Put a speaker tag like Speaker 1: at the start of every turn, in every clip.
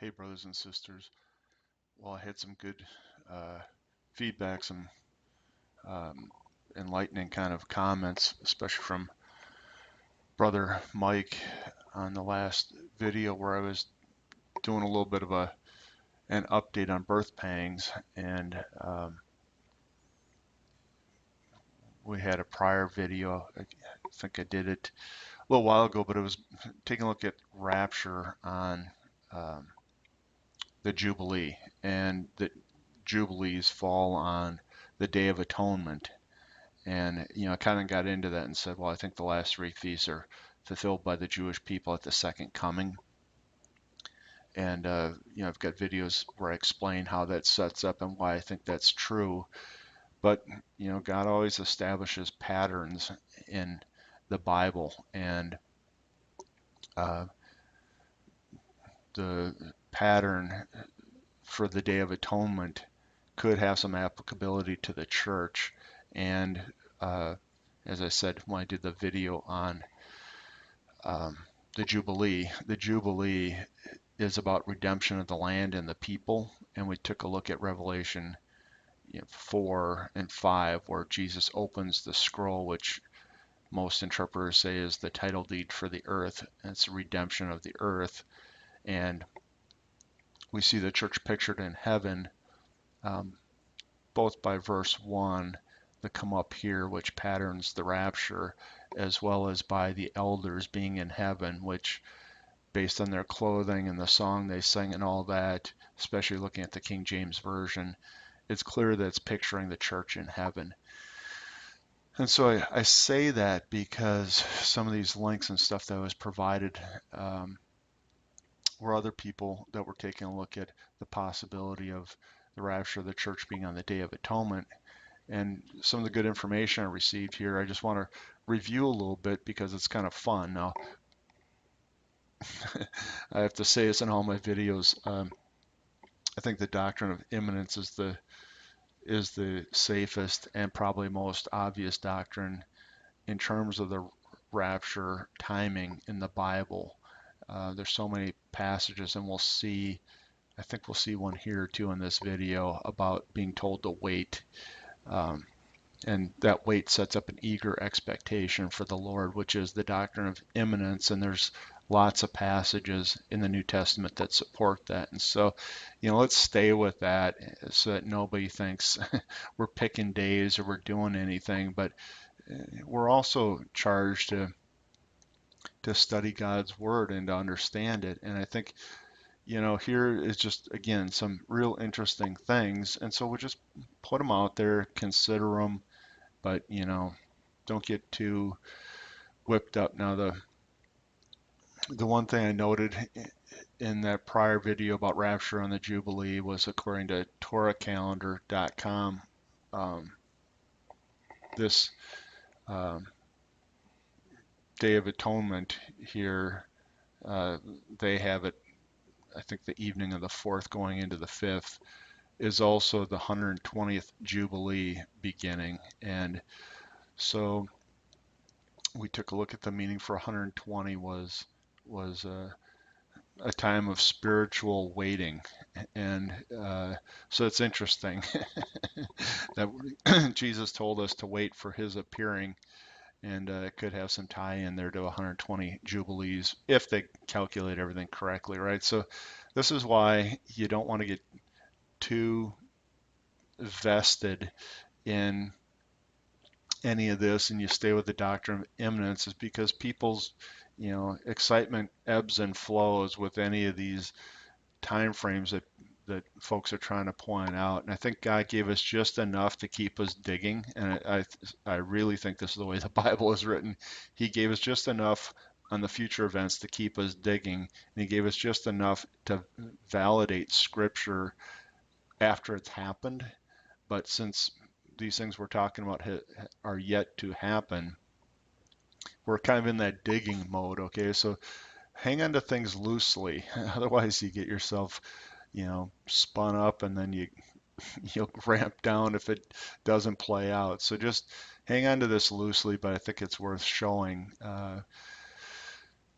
Speaker 1: Hey, brothers and sisters. Well, I had some good feedback, some um, enlightening kind of comments, especially from Brother Mike on the last video where I was doing a little bit of an update on birth pangs. And we had a prior video, I think I did it a little while ago, but it was taking a look at rapture on um, the Jubilee. And the Jubilees fall on the Day of Atonement. And, I kind of got into that and said, well, I think the last three feasts are fulfilled by the Jewish people at the second coming. And, I've got videos where I explain how that sets up and why I think that's true. But, God always establishes patterns in the Bible. And uh, the pattern for the Day of Atonement could have some applicability to the church. And as I said when I did the video on um, the Jubilee is about redemption of the land and the people. And we took a look at Revelation 4 and 5, where Jesus opens the scroll, which most interpreters say is the title deed for the earth. And it's the redemption of the earth. And we see the church pictured in heaven, um, both by verse 1, the come up here, which patterns the rapture, as well as by the elders being in heaven, which based on their clothing and the song they sing and all that, especially looking at the King James Version, it's clear that it's picturing the church in heaven. And so I say that because some of these links and stuff that was provided were other people that were taking a look at the possibility of the rapture of the church being on the Day of Atonement. And some of the good information I received here, I just want to review a little bit because it's kind of fun. Now, I have to say this in all my videos. I think the doctrine of imminence is the safest and probably most obvious doctrine in terms of the rapture timing in the Bible. There's so many passages, and I think we'll see one here too in this video about being told to wait. Um, and that wait sets up an eager expectation for the Lord, which is the doctrine of imminence. And there's lots of passages in the New Testament that support that. And so, let's stay with that so that nobody thinks we're picking days or we're doing anything. But we're also charged to study God's word and to understand it. And I think, here is just, again, some real interesting things. And so we'll just put them out there, consider them, but don't get too whipped up. Now, the one thing I noted in that prior video about rapture on the Jubilee was, according to torahcalendar.com, this um, Day of Atonement here, they have it, I think, the evening of the 4th going into the 5th is also the 120th Jubilee beginning. And so we took a look at the meaning for 120 was a time of spiritual waiting. And so it's interesting that Jesus told us to wait for his appearing, and it could have some tie in there to 120 Jubilees if they calculate everything correctly, right? So this is why you don't want to get too vested in any of this and you stay with the doctrine of imminence, is because people's excitement ebbs and flows with any of these time frames that folks are trying to point out. And I think God gave us just enough to keep us digging. And I really think this is the way the Bible is written. He gave us just enough on the future events to keep us digging, and he gave us just enough to validate scripture after it's happened. But since these things we're talking about are yet to happen, we're kind of in that digging mode. Okay, so hang on to things loosely. Otherwise, you get yourself, spun up, and then you'll ramp down if it doesn't play out. So just hang on to this loosely, but I think it's worth showing.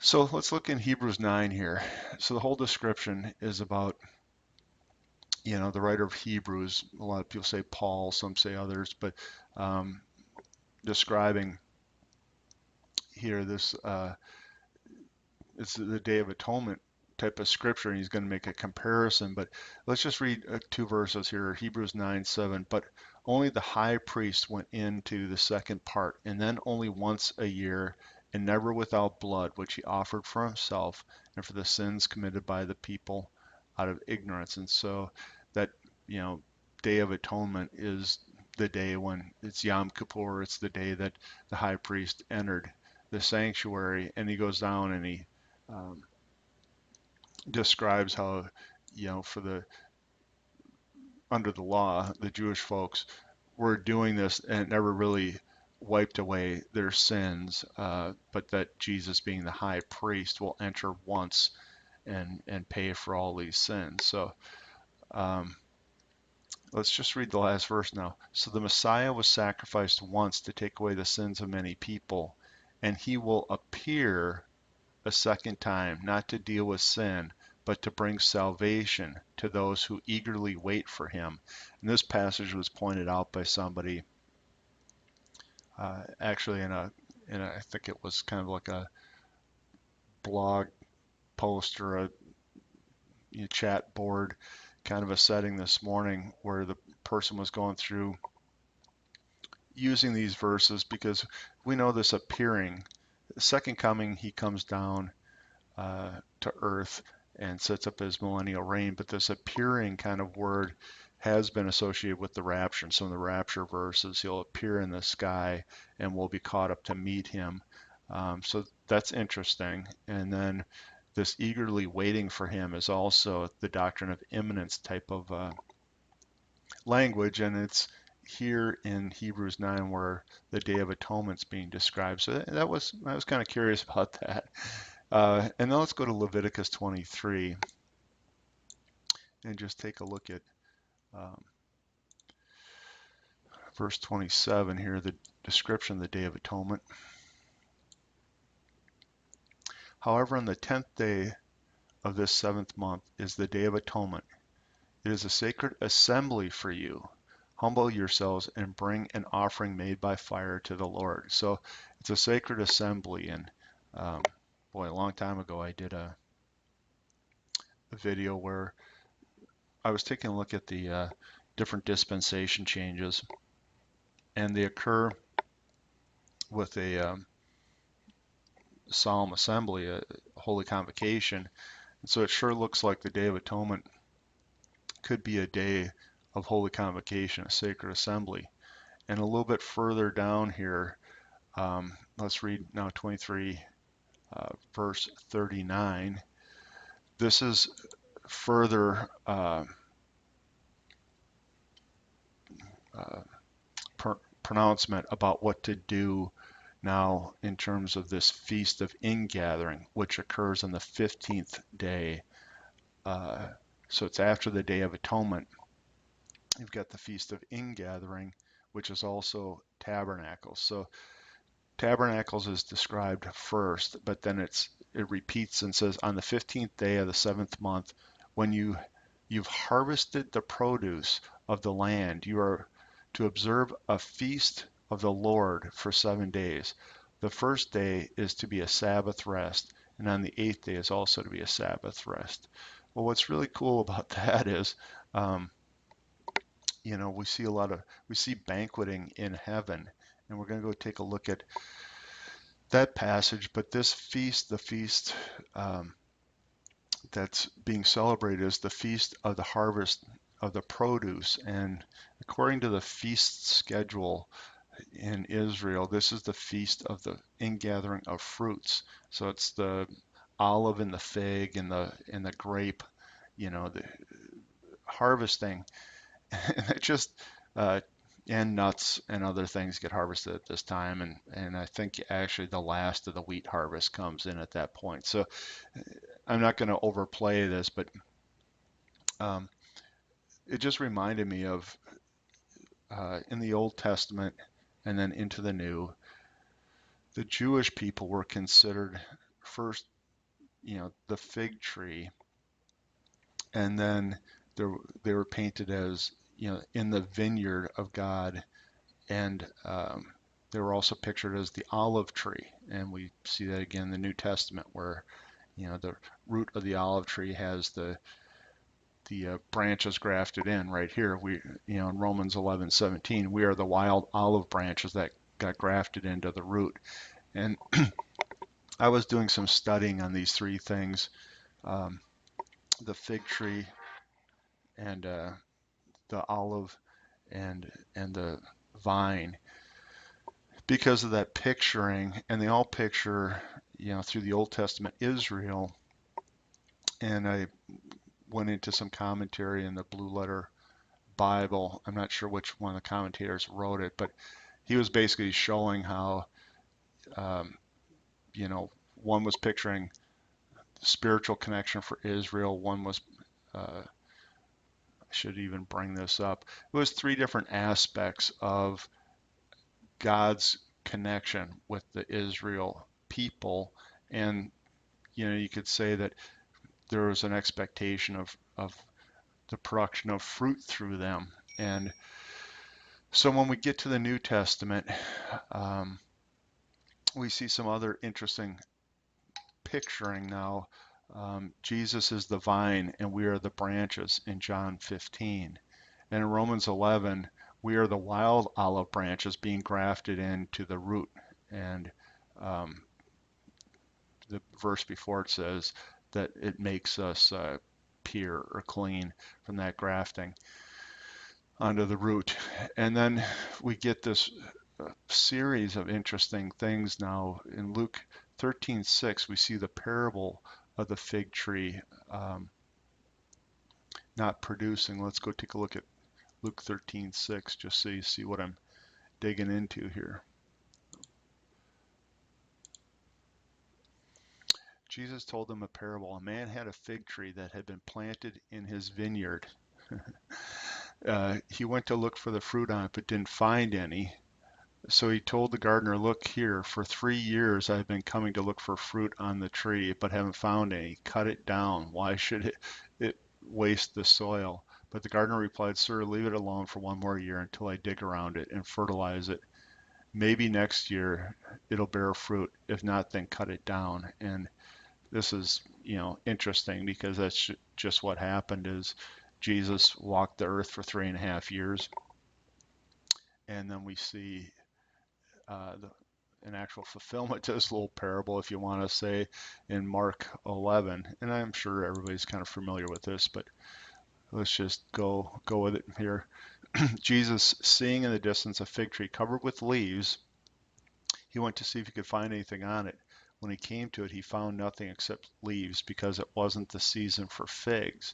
Speaker 1: So let's look in Hebrews 9 here. So the whole description is about, the writer of Hebrews. A lot of people say Paul, some say others, but um, describing here this it's the Day of Atonement type of scripture, and he's going to make a comparison. But let's just read two verses here, Hebrews 9:7. But only the high priest went into the second part, and then only once a year, and never without blood, which he offered for himself and for the sins committed by the people out of ignorance. And so that, you know, Day of Atonement is the day when it's Yom Kippur. It's the day that the high priest entered the sanctuary, and he goes down and he um, describes how, for the under the law, the Jewish folks were doing this and it never really wiped away their sins, but that Jesus, being the high priest, will enter once and pay for all these sins. So um, let's just read the last verse now. So the Messiah was sacrificed once to take away the sins of many people, and he will appear a second time, not to deal with sin, but to bring salvation to those who eagerly wait for him. And this passage was pointed out by somebody, actually I think it was kind of like a blog post or a chat board kind of a setting this morning, where the person was going through using these verses, because we know this appearing, the second coming, he comes down to earth and sets up his millennial reign. But this appearing kind of word has been associated with the rapture. And some of the rapture verses, he'll appear in the sky and we'll be caught up to meet him. So that's interesting. And then this eagerly waiting for him is also the doctrine of imminence type of language. And it's here in Hebrews 9 where the Day of Atonement's being described. So I was kind of curious about that. And now let's go to Leviticus 23 and just take a look at um, verse 27 here, the description of the Day of Atonement. However, on the 10th day of this 7th month is the Day of Atonement. It is a sacred assembly for you. Humble yourselves and bring an offering made by fire to the Lord. So it's a sacred assembly. And boy, a long time ago, I did a video where I was taking a look at the different dispensation changes, and they occur with a solemn assembly, a holy convocation. And so it sure looks like the Day of Atonement could be a day of holy convocation, a sacred assembly. And a little bit further down here, let's read now 23, verse 39. This is further uh, pronouncement about what to do now in terms of this feast of ingathering, which occurs on the 15th day. So it's after the Day of Atonement. You've got the feast of ingathering, which is also tabernacles. So tabernacles is described first, but then it repeats and says, on the 15th day of the 7th month, when you've harvested the produce of the land, you are to observe a feast of the Lord for 7 days. The first day is to be a Sabbath rest, and on the 8th day is also to be a Sabbath rest. Well, what's really cool about that is, we see banqueting in heaven, and we're going to go take a look at that passage. But this feast, the feast that's being celebrated, is the feast of the harvest of the produce. And according to the feast schedule in Israel, this is the feast of the ingathering of fruits. So it's the olive and the fig and the grape, the harvesting. And it just and nuts and other things get harvested at this time, and I think actually the last of the wheat harvest comes in at that point. So I'm not going to overplay this, but um, it just reminded me of in the Old Testament and then into the New, the Jewish people were considered first the fig tree, and then there, they were painted as, in the vineyard of God, and they were also pictured as the olive tree, and we see that again in the New Testament, where the root of the olive tree has the branches grafted in. Right here, we in Romans 11:17, we are the wild olive branches that got grafted into the root. And I was doing some studying on these three things: um, the fig tree, and the olive, and the vine, because of that picturing. And they all picture, through the Old Testament, Israel. And I went into some commentary in the Blue Letter Bible. I'm not sure which one of the commentators wrote it, but he was basically showing how, um, one was picturing spiritual connection for Israel. One was, I should even bring this up. It was three different aspects of God's connection with the Israel people. And, you could say that there was an expectation of the production of fruit through them. And so when we get to the New Testament, um, we see some other interesting picturing now. Jesus is the vine and we are the branches in John 15. And in Romans 11, we are the wild olive branches being grafted into the root. And um, the verse before it says that it makes us pure or clean from that grafting onto the root. And then we get this series of interesting things now. In Luke 13:6, we see the parable of the fig tree um, not producing. Let's go take a look at Luke 13:6, just so you see what I'm digging into here. Jesus told them a parable. A man had a fig tree that had been planted in his vineyard. He went to look for the fruit on it, but didn't find any. So he told the gardener, "Look here, for 3 years I've been coming to look for fruit on the tree, but haven't found any. Cut it down. Why should it waste the soil?" But the gardener replied, "Sir, leave it alone for 1 more year until I dig around it and fertilize it. Maybe next year it'll bear fruit. If not, then cut it down." And this is, interesting, because that's just what happened. Is Jesus walked the earth for 3.5 years, and then we see an actual fulfillment to this little parable, if you want to say, in Mark 11. And I'm sure everybody's kind of familiar with this, but let's just go with it here. Jesus, seeing in the distance a fig tree covered with leaves, he went to see if he could find anything on it. When he came to it, he found nothing except leaves, because it wasn't the season for figs.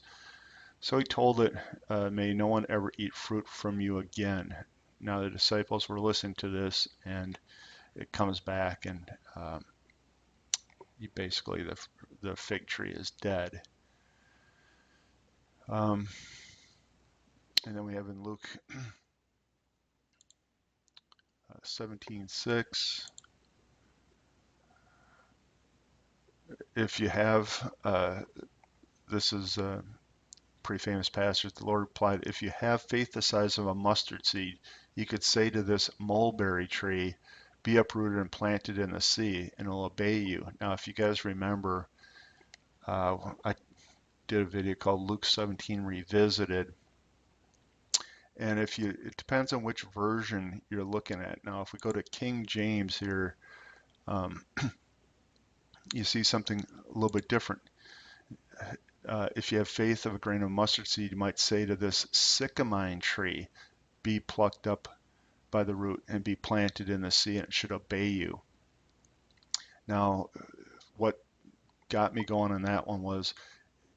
Speaker 1: So he told it, "May no one ever eat fruit from you again." Now the disciples were listening to this, and it comes back, and basically the fig tree is dead. Um, and then we have in Luke 17:6, if you have, this is a pretty famous passage. The Lord replied, "If you have faith the size of a mustard seed, you could say to this mulberry tree, be uprooted and planted in the sea, and it'll obey you." Now, if you guys remember, I did a video called Luke 17 Revisited. And it depends on which version you're looking at. Now, if we go to King James here, um, you see something a little bit different. If you have faith of a grain of mustard seed, you might say to this sycamine tree, be plucked up by the root and be planted in the sea, and it should obey you. Now, what got me going on that one was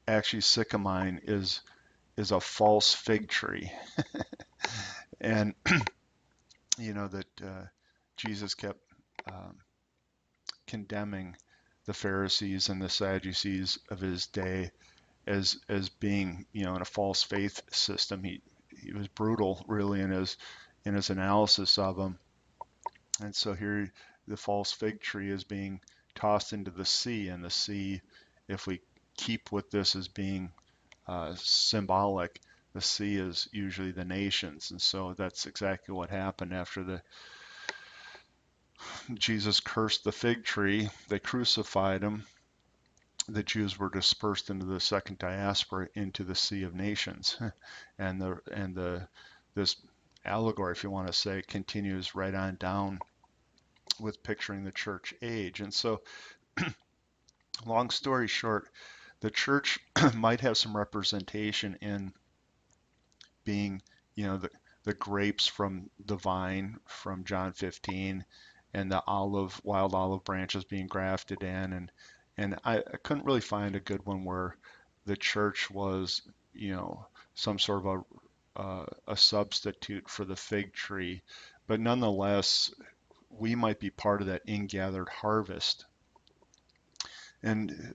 Speaker 1: actually sycamine is a false fig tree. And that Jesus kept um, condemning the Pharisees and the Sadducees of his day as being, in a false faith system. He was brutal, really, in his analysis of them. And so here, the false fig tree is being tossed into the sea, and the sea if we keep with this as being symbolic, the sea is usually the nations. And so that's exactly what happened after Jesus cursed the fig tree. They crucified him. The Jews were dispersed into the second diaspora into the sea of nations. and this allegory, if you want to say, continues right on down with picturing the church age. And so, long story short, the church might have some representation in being, the grapes from the vine from John 15, and the wild olive branches being grafted in, and I couldn't really find a good one where the church was, some sort of a substitute for the fig tree, but nonetheless, we might be part of that ingathered harvest. And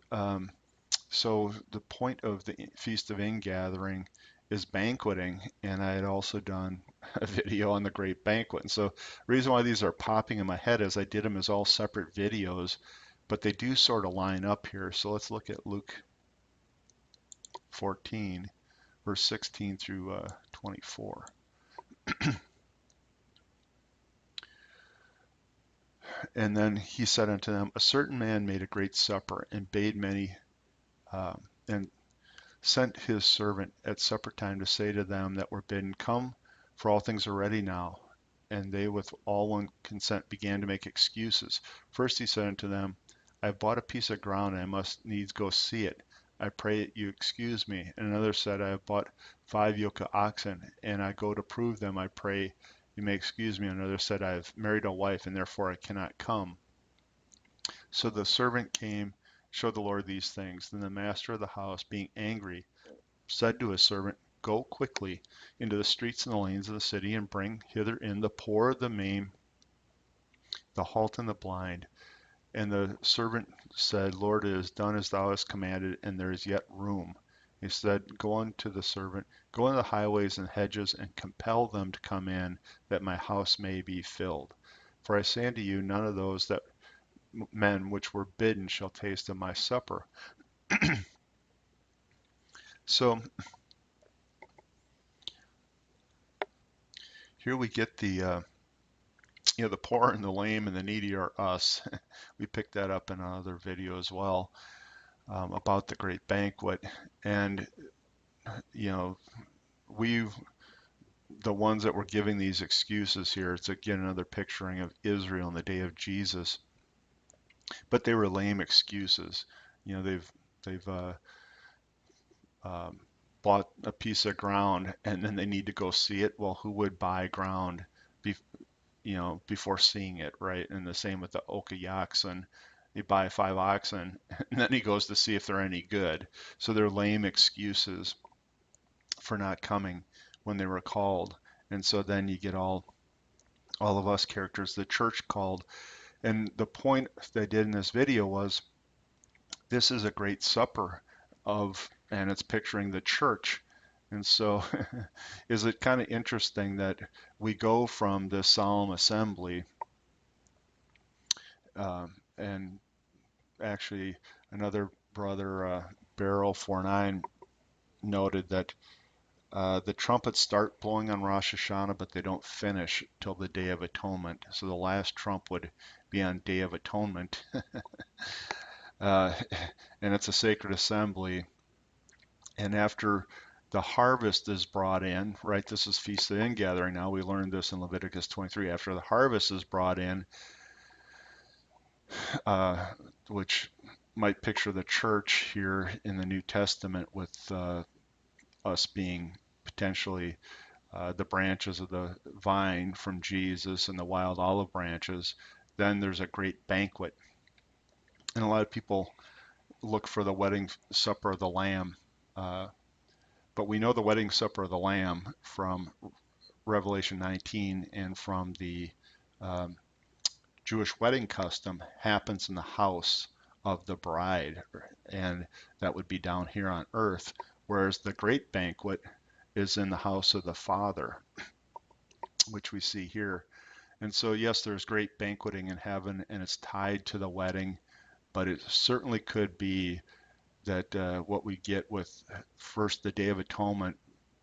Speaker 1: so the point of the Feast of Ingathering is banqueting, and I had also done a video on the Great Banquet. And so the reason why these are popping in my head is I did them as all separate videos, but they do sort of line up here. So let's look at Luke 14, verse 16 through 24. And then he said unto them, a certain man made a great supper and bade many, and sent his servant at supper time to say to them that were bidden, come, for all things are ready now. And they with all one consent began to make excuses. First he said unto them, I have bought a piece of ground, and I must needs go see it. I pray that you excuse me. And another said, I have bought 5 yoke of oxen, and I go to prove them. I pray you may excuse me. Another said, I have married a wife, and therefore I cannot come. So the servant came, showed the Lord these things. Then the master of the house, being angry, said to his servant, go quickly into the streets and the lanes of the city, and bring hither in the poor, the maimed, the halt, and the blind. And the servant said, Lord, it is done as thou hast commanded, and there is yet room. He said, go unto the servant, go into the highways and hedges, and compel them to come in, that my house may be filled. For I say unto you, none of those that men which were bidden shall taste of my supper. So here we get the poor and the lame and the needy are us. We picked that up in another video as well, about the great banquet. And, you know, we, the ones that were giving these excuses here, it's again another picturing of Israel in the day of Jesus, but they were lame excuses. They've um, bought a piece of ground and then they need to go see it. Well, who would buy ground be, before seeing it, right? And the same with the oak of oxen. You buy 5 oxen, and then he goes to see if they're any good. So they're lame excuses for not coming when they were called. And so then you get all of us characters the church called. And the point they did in this video was this is a great supper and it's picturing the church. And so is it kind of interesting that we go from this solemn assembly, and actually another brother, Barrel 49, noted that the trumpets start blowing on Rosh Hashanah, but they don't finish till the Day of Atonement. So the last trump would be on Day of Atonement. uh, and it's a sacred assembly. And after the harvest is brought in, right? This is Feast of Ingathering now. We learned this in Leviticus 23. After the harvest is brought in, which might picture the church here in the New Testament with us being potentially the branches of the vine from Jesus and the wild olive branches, then there's a great banquet. And a lot of people look for the wedding supper of the Lamb, but we know the wedding supper of the Lamb from Revelation 19 and from the um, Jewish wedding custom happens in the house of the bride, and that would be down here on earth, whereas the great banquet is in the house of the Father, which we see here. And so, yes, there's great banqueting in heaven, and it's tied to the wedding, but it certainly could be that what we get with first the Day of Atonement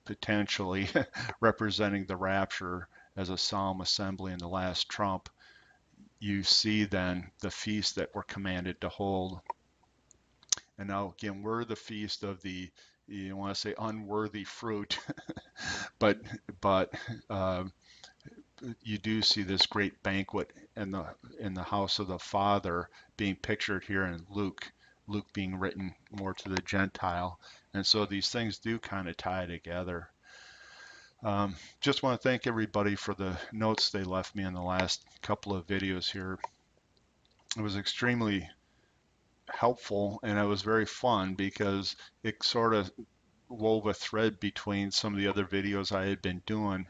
Speaker 1: potentially representing the rapture as a solemn assembly in the last trump, you see then the feast that we're commanded to hold. And now again, we're the feast of the, you want to say unworthy fruit, but but uh, you do see this great banquet in the house of the Father being pictured here in Luke. Luke being written more to the Gentile, and so these things do kind of tie together. Just want to thank everybody for the notes they left me in the last couple of videos here. It was extremely helpful and it was very fun because it sort of wove a thread between some of the other videos I had been doing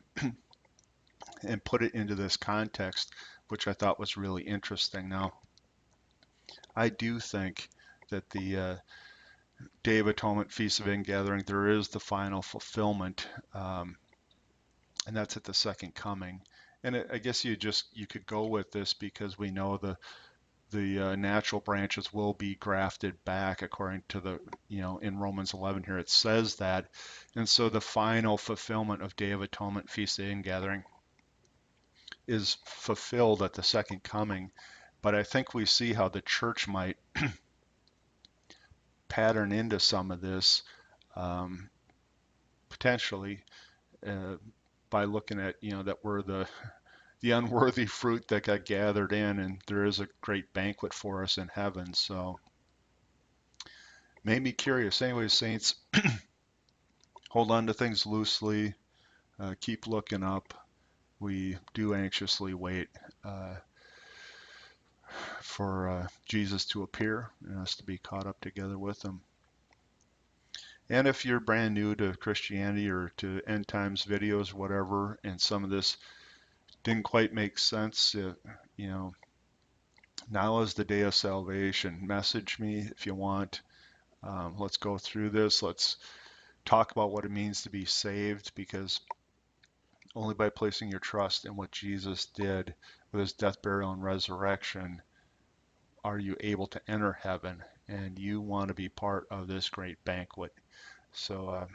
Speaker 1: and put it into this context, which I thought was really interesting. Now, I do think that the Day of Atonement, Feast of Ingathering, there is the final fulfillment, and that's at the second coming. And I guess you could go with this because we know the natural branches will be grafted back according to the, in Romans 11 here it says that. And so the final fulfillment of Day of Atonement, Feast of Ingathering is fulfilled at the second coming. But I think we see how the church might pattern into some of this, potentially, uh, by looking at, that we're the unworthy fruit that got gathered in, and there is a great banquet for us in heaven. So made me curious. Anyways, saints, hold on to things loosely. Keep looking up. We do anxiously wait for Jesus to appear and us to be caught up together with him. And if you're brand new to Christianity or to end times videos, whatever, and some of this didn't quite make sense, you know, now is the day of salvation. Message me if you want. Let's go through this. Let's talk about what it means to be saved, because only by placing your trust in what Jesus did with his death, burial, and resurrection are you able to enter heaven. And you want to be part of this great banquet. So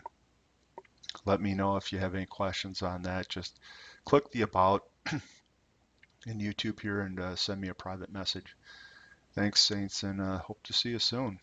Speaker 1: let me know if you have any questions on that. Just click the About in YouTube here and send me a private message. Thanks, Saints, and hope to see you soon.